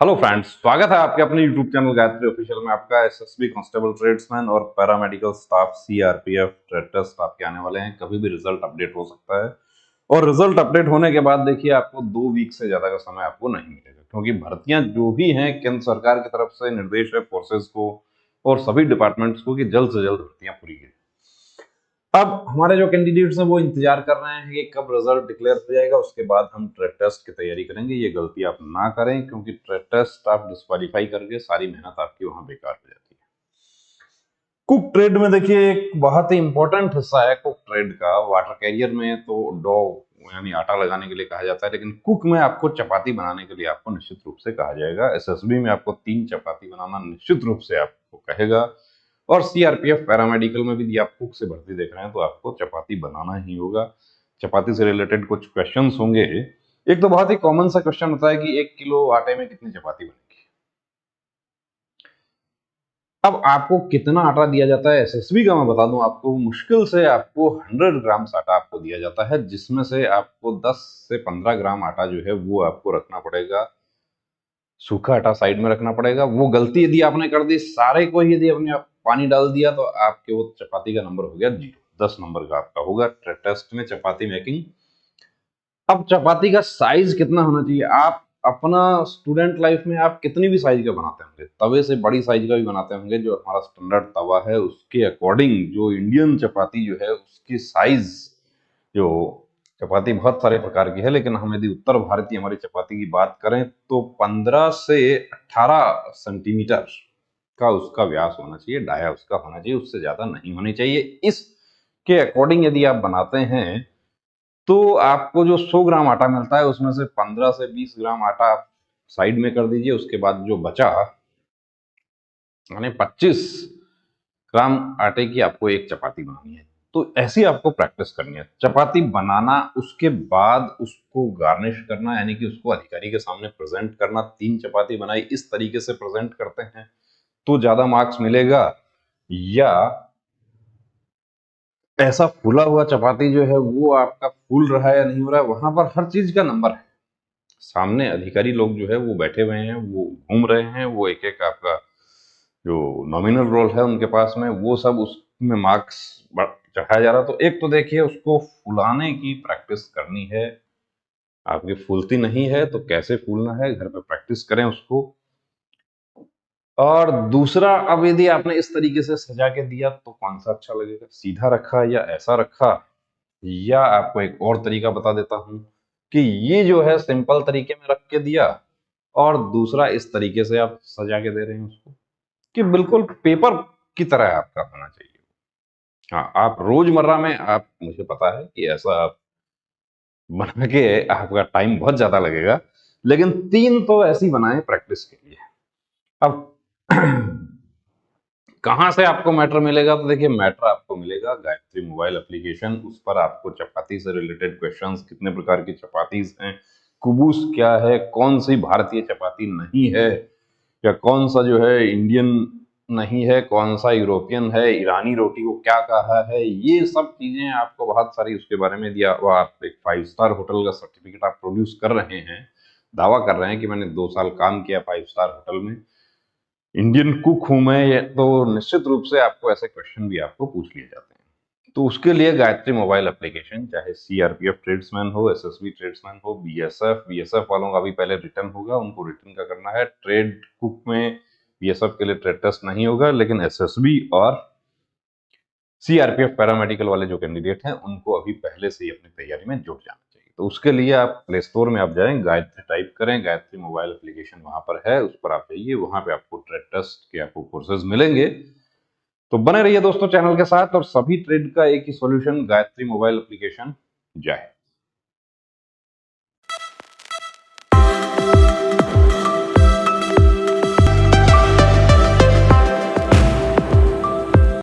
Hello friends, स्वागत है आपके अपने यूट्यूब चैनल गायत्री ऑफिशियल में। आपका एसएसबी कांस्टेबल ट्रेड्समैन और paramedical staff CRPF trade test आपके आने वाले हैं। कभी भी रिजल्ट अपडेट हो सकता है और रिजल्ट अपडेट होने के बाद देखिए आपको 2 वीक से ज्यादा का समय आपको नहीं मिलेगा, क्योंकि भर्तियां जो भी हैं केंद्र सरकार की तरफ से निर्देश है फोर्सेज को और सभी डिपार्टमेंट्स को कि जल्द से जल्द भर्तियां पूरी की। अब हमारे जो कैंडिडेट्स हैं वो इंतजार कर रहे हैं कि कब रिजल्ट डिक्लेयर हो जाएगा, उसके बाद हम ट्रेड टेस्ट की तैयारी करेंगे। ये गलती आप ना करें, क्योंकि ट्रेड टेस्ट आप डिस्क्वालीफाई करके सारी मेहनत आपकी वहां बेकार हो जाती है। कुक ट्रेड में देखिए एक बहुत ही इंपॉर्टेंट हिस्सा है कुक ट्रेड का। वाटर कैरियर में तो डो यानी आटा लगाने के लिए कहा जाता है, लेकिन कुक में आपको चपाती बनाने के लिए आपको निश्चित रूप से कहा जाएगा। एसएसबी में आपको 3 चपाती बनाना निश्चित रूप से आपको कहेगा, और सीआरपीएफ पैरामेडिकल में भी यदि आप कुक से भर्ती देख रहे हैं तो आपको चपाती बनाना ही होगा। चपाती से रिलेटेड कुछ क्वेश्चंस होंगे। एक तो बहुत ही कॉमन सा क्वेश्चन होता है कि 1 किलो आटे में कितनी चपाती बनेगी। अब आपको कितना आटा दिया जाता है एसएसबी का मैं बता दूं आपको, मुश्किल से आपको 100 ग्राम आटा आपको दिया जाता है, जिसमें से आपको 10 से 15 ग्राम आटा जो है वो आपको रखना पड़ेगा, सूखा आटा साइड में रखना पड़ेगा। वो गलती यदि आपने कर दी, सारे को यदि आपने पानी डाल दिया, तो आपके वो चपाती का नंबर हो गया 0, 10 नंबर का आपका होगा टेस्ट में चपाती मेकिंग। अब चपाती का साइज कितना होना चाहिए, आप अपना स्टूडेंट लाइफ में आप कितनी भी साइज का बनाते होंगे, तवे से बड़ी साइज का भी बनाते होंगे, जो हमारा स्टैंडर्ड तवा है उसके अकॉर्डिंग जो इंडियन चपाती जो है उसकी साइज, जो चपाती बहुत सारे प्रकार की है, लेकिन हम यदि उत्तर भारतीय हमारी चपाती की बात करें तो 15 से 18 सेंटीमीटर का उसका व्यास होना चाहिए, डाया उसका होना चाहिए, उससे ज्यादा नहीं होनी चाहिए। इसके अकॉर्डिंग यदि आप बनाते हैं तो आपको जो 100 ग्राम आटा मिलता है उसमें से 15 से 20 ग्राम आटा आप साइड में कर दीजिए। उसके बाद जो बचा यानी 25 ग्राम आटे की आपको एक चपाती बनानी है। तो ऐसी आपको प्रैक्टिस करनी है चपाती बनाना। उसके बाद उसको गार्निश करना, यानी कि उसको अधिकारी के सामने प्रेजेंट करना। 3 चपाती बनाई, इस तरीके से प्रेजेंट करते हैं तो ज्यादा मार्क्स मिलेगा, या ऐसा फूला हुआ चपाती जो है वो आपका फूल रहा है या नहीं हो रहा है, वहां पर हर चीज का नंबर है। सामने अधिकारी लोग जो है वो बैठे हुए हैं, वो घूम रहे हैं, वो एक एक आपका जो नॉमिनल रोल है उनके पास में, वो सब उसमें मार्क्स चढ़ाया जा रहा है। तो एक तो देखिए उसको फुलाने की प्रैक्टिस करनी है। आपकी फूलती नहीं है तो कैसे फूलना है, घर पे प्रैक्टिस करें उसको। और दूसरा, अब यदि आपने इस तरीके से सजा के दिया तो कौन सा अच्छा लगेगा, सीधा रखा या ऐसा रखा, या आपको एक और तरीका बता देता हूं कि ये जो है सिंपल तरीके में रख के दिया, और दूसरा इस तरीके से आप सजा के दे रहे हैं उसको कि बिल्कुल पेपर की तरह आपका होना चाहिए। हाँ, आप रोजमर्रा में, आप, मुझे पता है कि ऐसा आप बना के आपका टाइम बहुत ज्यादा लगेगा, लेकिन 3 तो ऐसी बनाए प्रैक्टिस के लिए। अब कहाँ से आपको मैटर मिलेगा, तो देखिए मैटर आपको मिलेगा गायत्री मोबाइल एप्लीकेशन। उस पर आपको चपाती से रिलेटेड क्वेश्चंस, कितने प्रकार की चपातीज हैं, कुबूस क्या है, कौन सी भारतीय चपाती नहीं है, या कौन सा जो है इंडियन नहीं है, कौन सा यूरोपियन है, ईरानी रोटी को क्या कहा है, ये सब चीजें आपको बहुत सारी उसके बारे में दिया हुआ। आप एक 5 स्टार होटल का सर्टिफिकेट आप प्रोड्यूस कर रहे हैं, दावा कर रहे हैं कि मैंने 2 साल काम किया 5 स्टार होटल में, इंडियन कुक हूं मैं, तो निश्चित रूप से आपको ऐसे क्वेश्चन भी आपको पूछ लिए जाते हैं। तो उसके लिए गायत्री मोबाइल एप्लीकेशन, चाहे सीआरपीएफ ट्रेड्समैन हो, एसएसबी ट्रेड्समैन हो, बीएसएफ वालों का भी पहले रिटर्न होगा, उनको रिटर्न का करना है। ट्रेड कुक में बीएसएफ के लिए ट्रेड टेस्ट नहीं होगा, लेकिन एसएसबी और सीआरपीएफ पैरामेडिकल वाले जो कैंडिडेट हैं उनको अभी पहले से ही अपनी तैयारी में जुट जाना चाहिए। तो उसके लिए आप प्ले स्टोर में आप जाएं, गायत्री टाइप करें, गायत्री मोबाइल एप्लीकेशन वहां पर है, उस पर आप जाइए, वहां पे आपको ट्रेड टेस्ट के आपको कोर्सेज मिलेंगे। तो बने रहिए दोस्तों चैनल के साथ, और सभी ट्रेड का एक ही सॉल्यूशन, गायत्री मोबाइल एप्लीकेशन। जय हिंद।